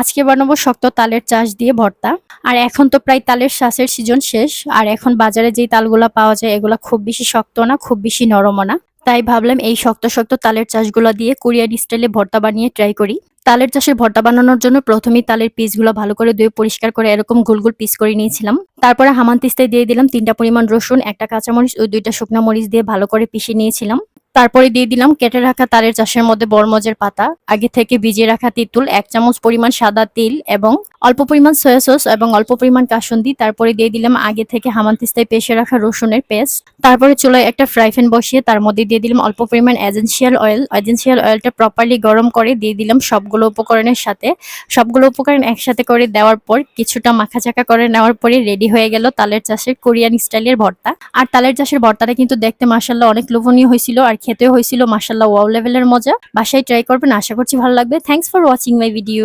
আজকে বানাবো শক্ত তালের চাষ দিয়ে ভর্তা। আর এখন তো প্রায় তালের শ্বাসের সিজন শেষ। আর এখন বাজারে যেই তালগুলা পাওয়া যায় এগুলা খুব বেশি শক্ত না, খুব বেশি নরমও না। তাই ভাবলাম এই শক্ত শক্ত তালের চাষগুলা দিয়ে কোরিয়ান স্টাইলে ভর্তা বানিয়ে ট্রাই করি। তালের চাষের ভর্তা বানানোর জন্য প্রথমেই তালের পিসগুলো ভালো করে ধুয়ে পরিষ্কার করে এরকম গোল গোল পিস করে নিয়েছিলাম। তারপরে হামানদিস্তায় দিয়ে দিলাম 3টা পরিমাণ রসুন, একটা কাঁচামরিচ ও 2টা শুকনো মরিচ দিয়ে ভালো করে পিষে নিয়েছিলাম। তারপরে দিয়ে দিলাম কেটে রাখা তালের চাষের মধ্যে বরমজের পাতা, আগে থেকে ভিজিয়ে রাখা তেঁতুল, 1 চামচ পরিমাণ সাদা তিল এবং অল্প পরিমাণ সয়া সস এবং অল্প পরিমাণ কাসুন্দি। তারপরে দিয়ে দিলাম আগে থেকে হামানদিস্তায় পেষে রাখা রসুনের পেস্ট। তারপরে চুলায় একটা ফ্রাই প্যান বসিয়ে তার মধ্যে দিয়ে দিলাম অল্প পরিমাণ এসেনশিয়াল অয়েল। এসেনশিয়াল অয়েলটা প্রপারলি গরম করে দিয়ে দিলাম সবগুলো উপকরণের সাথে। সবগুলো উপকরণ একসাথে করে দেওয়ার পর কিছুটা মাখাচাকা করে নেওয়ার পরে রেডি হয়ে গেল তালের চাষের কোরিয়ান স্টাইলের ভর্তা। আর তালের চাষের ভর্তাটা কিন্তু দেখতে মাশাআল্লাহ অনেক লোভনীয় হয়েছিল আর খেতেও হয়েছিল মাশাআল্লাহ ওয়াও লেভেলের মজা। বাসায় ট্রাই করবেন, আশা করছি ভালো লাগবে। Thanks for watching my video.